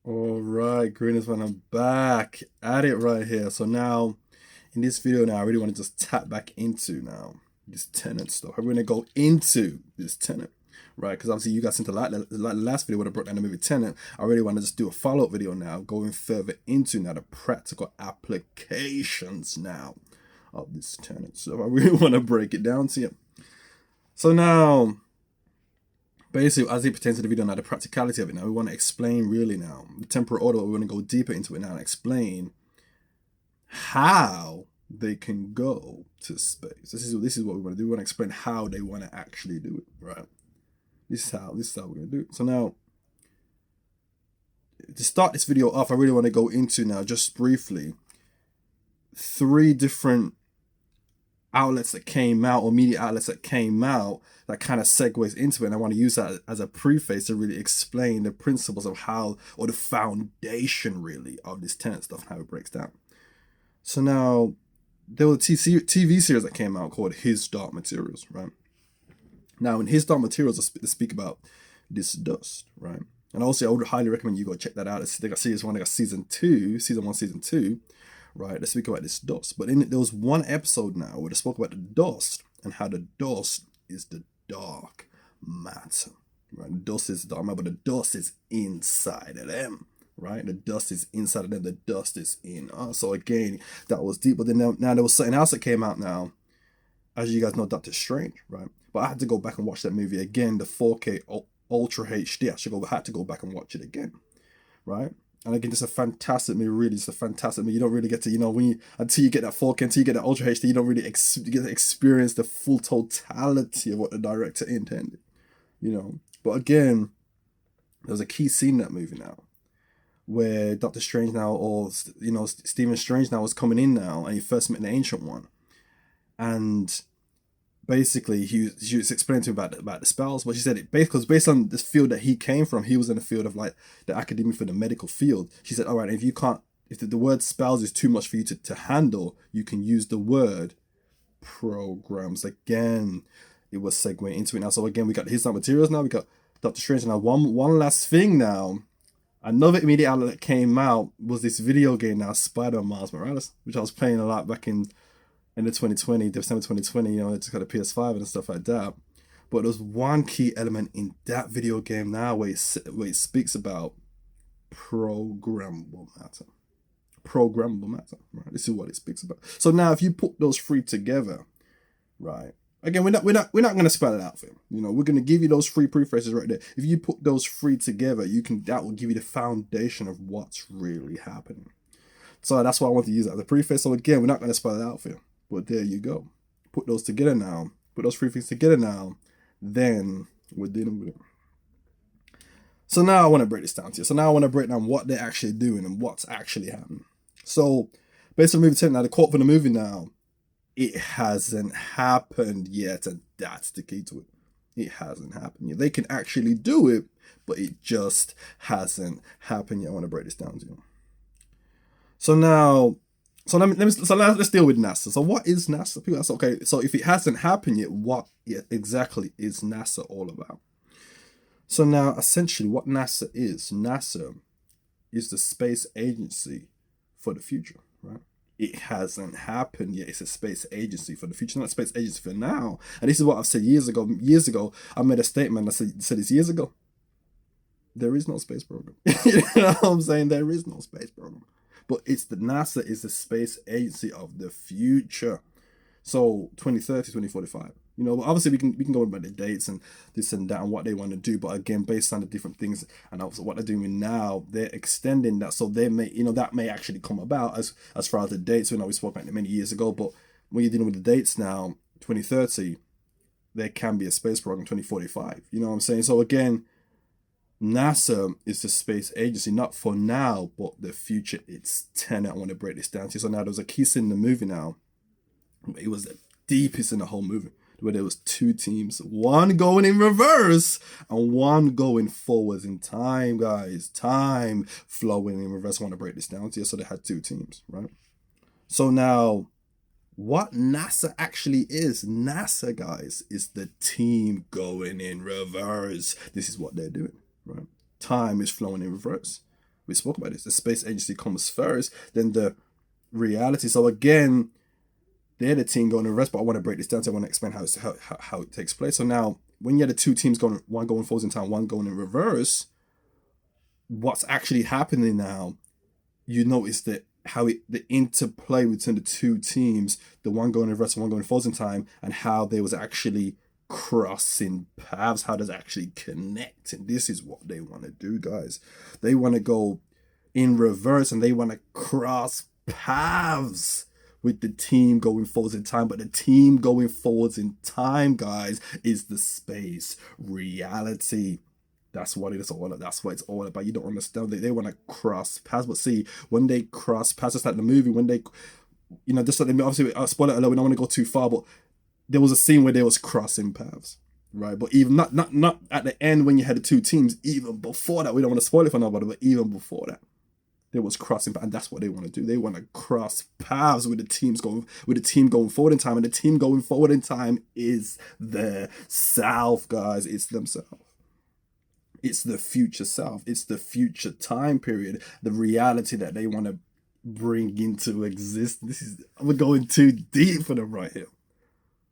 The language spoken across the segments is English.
All right, Greeners, when I'm back at it right here. So now, in this video now, I really want to just tap back into now this Tenet stuff. I'm going to go into this Tenet, right? Because obviously you guys seem to like the last video when I broke down the movie Tenet. I really want to just do a follow-up video now, going further into now the practical applications now of this Tenet. So I really want to break it down to you. So now, basically, as it pertains to the video now, the practicality of it now, we want to explain really now the temporal order. We want to go deeper into it now and explain how they can go to space. This is what we want to do. We want to explain how they want to actually do it, right? This is how we're going to do it. So now, to start this video off, I really want to go into now just briefly 3 different outlets that came out, or media outlets that came out, that kind of segues into it. And I want to use that as a preface to really explain the principles of how, or the foundation really of this Tenet stuff and how it breaks down. So now, there was a TV series that came out called His Dark Materials, right? Now, in His Dark Materials, they speak about this dust, right? And also, I would highly recommend you go check that out. They got series 1, they got season 1, season 2, right? They speak about this dust. But in it, there was one episode now where they spoke about the dust and how the dust is the dark matter, right? The dust is dark matter, but the dust is inside of them, right? The dust is inside of them. The dust is in us. So again, that was deep. But then now there was something else that came out now. As you guys know, Doctor Strange, right? But I had to go back and watch that movie again, the 4K Ultra HD. I had to go back and watch it again, right? And again, it's a fantastic movie, really. It's a fantastic movie. You don't really get to, until you get that 4K, until you get that Ultra HD, you don't really get to experience the full totality of what the director intended, But again, there's a key scene in that movie now, where Doctor Strange now, or, Stephen Strange now was coming in now, and he first met the Ancient One. And basically, he was explaining to him about the spells, but she said it because based on this field that he came from, he was in the field of like the academia for the medical field. She said, all right, if the word spells is too much for you to handle, you can use the word programs. Again, it was segueing into it now. So again, we got His Dark Materials now, we got Doctor Strange. Now, one last thing now, another media outlet that came out was this video game now, Spider-Man Miles Morales, which I was playing a lot back in the December 2020, I just got a PS5 and stuff like that. But there's one key element in that video game now where it speaks about programmable matter. Programmable matter, right? This is what it speaks about. So now, if you put those 3 together, right? Again, we're not going to spell it out for you. We're going to give you those 3 prefaces right there. If you put those 3 together, that will give you the foundation of what's really happening. So that's why I want to use that as a preface. So again, we're not going to spell it out for you. But there you go. Put those together now. Put those 3 things together now. Then we're dealing with it. So now I want to break this down to you. So now I want to break down what they're actually doing and what's actually happening. So based on movie 10 now, the quote for the movie now, it hasn't happened yet. And that's the key to it. It hasn't happened yet. They can actually do it, but it just hasn't happened yet. I want to break this down to you. So now, let's deal with NASA. So what is NASA? People ask, okay, so if it hasn't happened yet, what exactly is NASA all about? So now, essentially, what NASA is the space agency for the future, right? It hasn't happened yet. It's a space agency for the future, not a space agency for now. And this is what I've said years ago. Years ago, I made a statement. I said this years ago. There is no space program. You know what I'm saying? There is no space program. But NASA is the space agency of the future. So 2030, 2045. Obviously we can go about the dates and this and that and what they want to do. But again, based on the different things and also what they're doing now, they're extending that. So they may, that may actually come about as far as the dates. We spoke about it many years ago. But when you're dealing with the dates now, 2030, there can be a space program 2045. You know what I'm saying? So again, NASA is the space agency, not for now, but the future. It's Tenet. I want to break this down to you. So now there's a key scene in the movie now. It was the deepest in the whole movie, where there was 2 teams, one going in reverse and one going forwards in time, guys. Time flowing in reverse. I want to break this down to you. So they had 2 teams, right? So now, what NASA actually is, NASA, guys, is the team going in reverse. This is what they're doing. Right? Time is flowing in reverse. We spoke about this. The space agency comes first, then the reality. So again, they're the team going to reverse, but I want to break this down. So I want to explain how it takes place. So now, when you have the two teams going, one going forwards in time, one going in reverse, what's actually happening now, you notice that the interplay between the two teams, the one going in reverse and one going forwards in time, and how they was actually crossing paths, how does actually connect. And this is what they want to do, guys. They want to go in reverse and they want to cross paths with the team going forwards in time. But the team going forwards in time, guys, is the space reality. That's what it is all. That's what it's all about. You don't understand. They want to cross paths, but see, when they cross paths, just like the movie, when they, just like obviously, I'll spoil it alert. We don't want to go too far, but there was a scene where they was crossing paths, right? But even not at the end when you had the two teams. Even before that, we don't want to spoil it for nobody, but even before that, there was crossing paths, and that's what they want to do. They want to cross paths with the team going forward in time, and the team going forward in time is the South, guys. It's themselves. It's the future self. It's the future time period. The reality that they want to bring into existence. We're going too deep for them right here.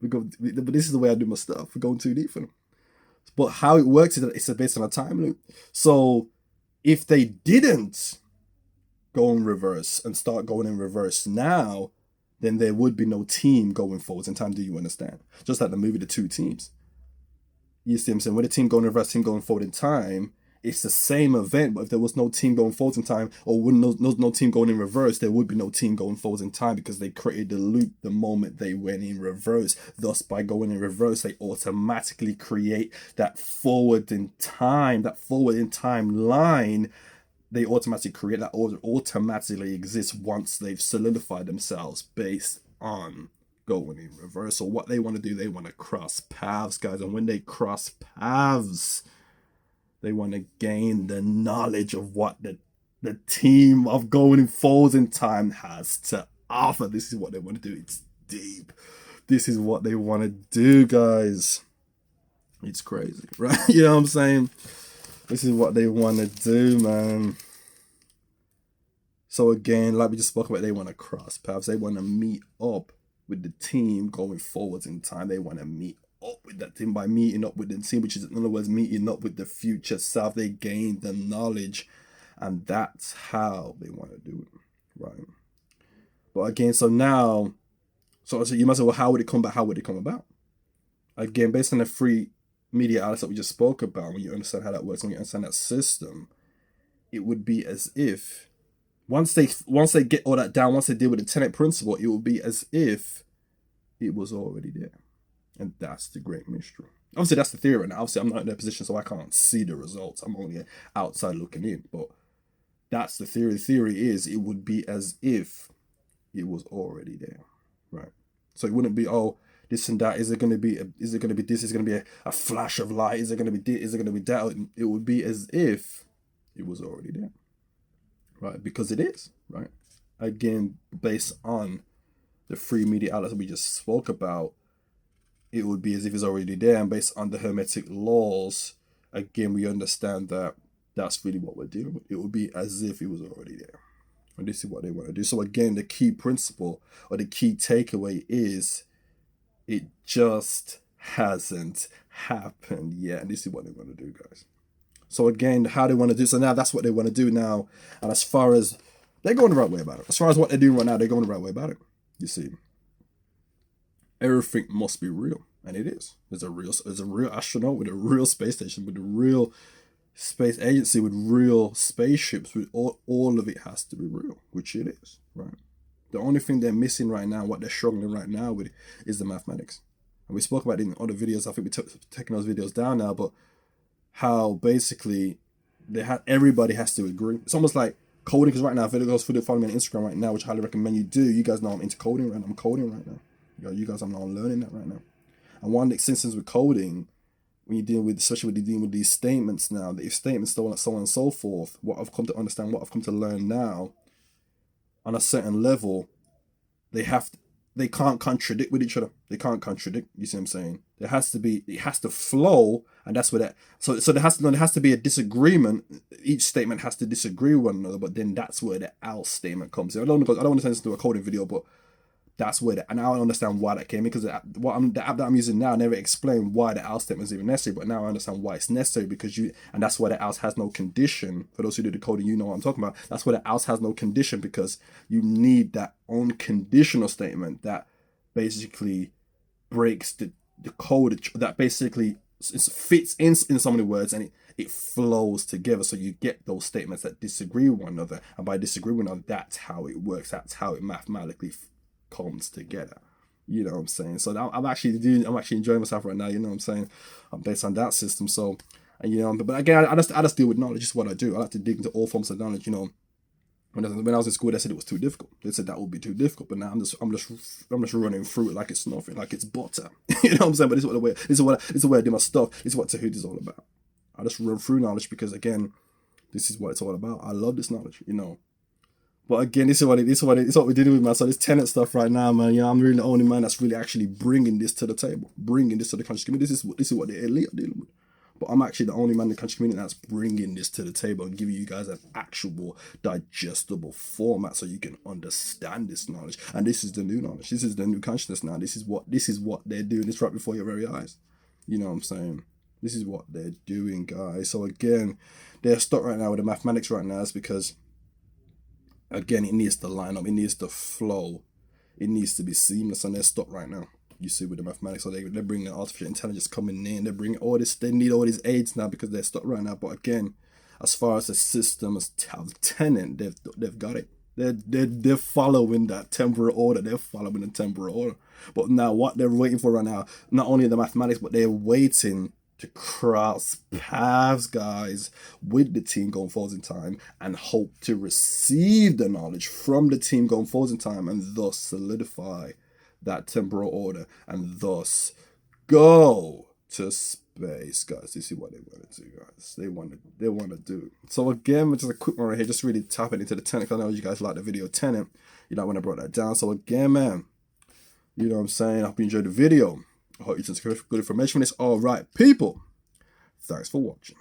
But this is the way I do my stuff. We're going too deep for them. But how it works is that it's based on a time loop. So if they didn't go in reverse and start going in reverse now, then there would be no team going forwards in time. Do you understand? Just like the movie, The Two Teams. You see what I'm saying? When the team going reverse, team going forward in time, it's the same event, but if there was no team going forwards in time, or no team going in reverse, there would be no team going forwards in time, because they created the loop the moment they went in reverse. Thus, by going in reverse, they automatically create that forward in time line. They automatically create that order, automatically exists once they've solidified themselves based on going in reverse. So what they want to do, they want to cross paths, guys. And when they cross paths, they want to gain the knowledge of what the team of going forwards in time has to offer. This is what they want to do. It's deep. This is what they want to do, guys. It's crazy, right? You know what I'm saying? This is what they want to do, man. So again, like we just spoke about, they want to cross paths. They want to meet up with the team going forwards in time. They want to meet up with that team by meeting up with the team, which is, in other words, meeting up with the future self. They gain the knowledge, and that's how they want to do it, right? But again, so now, so you must say, well, how would it come about? How would it come about? Again, based on the free media outlets that we just spoke about, when you understand how that works, when you understand that system, it would be as if once they get all that down, once they deal with the Tenet principle, it will be as if it was already there. And that's the great mystery. Obviously, that's the theory right now. Obviously, I'm not in their position, so I can't see the results. I'm only outside looking in. But that's the theory. The theory is it would be as if it was already there, right? So it wouldn't be, oh, this and that. Is it going to be this? Is it going to be a flash of light? Is it going to be this? Is it going to be that? It would be as if it was already there, right? Because it is, right? Again, based on the free media outlets we just spoke about, it would be as if it's already there. And based on the Hermetic laws, again, we understand that that's really what we're dealing with. It would be as if it was already there. And this is what they want to do. So again, the key principle or the key takeaway is it just hasn't happened yet. And this is what they want to do, guys. So again, how they want to do. So now that's what they want to do now. And as far as they're going the right way about it. As far as what they're doing right now, they're going the right way about it. You see, everything must be real. And it is. There's a real astronaut with a real space station, with a real space agency, with real spaceships, with all of it has to be real, which it is, right? The only thing they're missing right now, what they're struggling right now with, is the mathematics. And we spoke about it in other videos. I think we're taking those videos down now, but how basically everybody has to agree. It's almost like coding, because right now, if those who follow me on Instagram right now, which I highly recommend you do, you guys know I'm into coding right now. I'm coding right now. You guys, I'm learning that right now. And one of the instances with coding, when you deal with, especially when you're dealing with these statements now, the if statements, so on and so forth, what I've come to understand, what I've come to learn now, on a certain level, the they can't contradict with each other. They can't contradict. You see what I'm saying? It has to flow, and that's where that. So there has to be a disagreement. Each statement has to disagree with one another, but then that's where the else statement comes in. I don't want to turn this into a coding video, but that's where and now I understand why that came in, because the app that I'm using now never explained why the else statement is even necessary, but now I understand why it's necessary, because and that's why the else has no condition. For those who do the coding, you know what I'm talking about. That's why the else has no condition, because you need that unconditional statement that basically breaks the code, that basically fits in so many words, and it flows together, so you get those statements that disagree with one another, and by disagreeing with one another, that's how it works. That's how it mathematically comes together. You know what I'm saying? So I'm actually enjoying myself right now. You know what I'm saying? I'm based on that system. So, and, you know, but again, I just deal with knowledge. It's what I do. I like to dig into all forms of knowledge. You know, when I was in school, they said it was too difficult. They said that would be too difficult. But now I'm just running through it like it's nothing, like it's butter. You know what I'm saying? But this is the way I do my stuff. This is what Tenet is all about. I just run through knowledge because, again, this is what it's all about. I love this knowledge. You know. But again, this is what we're dealing with, man. So this Tenet stuff right now, man. You know, I'm really the only man that's really actually bringing this to the table, bringing this to the conscious community. This is what the elite are dealing with. But I'm actually the only man in the conscious community that's bringing this to the table and giving you guys an actual digestible format so you can understand this knowledge. And this is the new knowledge. This is the new consciousness now. This is what they're doing. This right before your very eyes. You know what I'm saying? This is what they're doing, guys. So again, they're stuck right now with the mathematics right now. Is because, again, it needs to line up, it needs to flow, it needs to be seamless, and they're stuck right now. You see with the mathematics, so they're bringing artificial intelligence coming in, they're bringing all this, they need all these aids now because they're stuck right now. But again, as far as the system of Tenet, they've got it. They're following that temporal order. They're following the temporal order. But now what they're waiting for right now, not only the mathematics, but they're waiting to cross paths, guys, with the team going forward in time, and hope to receive the knowledge from the team going forward in time, and thus solidify that temporal order, and thus go to space, guys. This is what they want to do, guys. They want to do. So again, just a quick one right here, just really tapping into the Tenet. I know you guys like the video Tenet. You know when I brought that down. So again, man, you know what I'm saying? I hope you enjoyed the video. I hope you took good information from this. All right, people. Thanks for watching.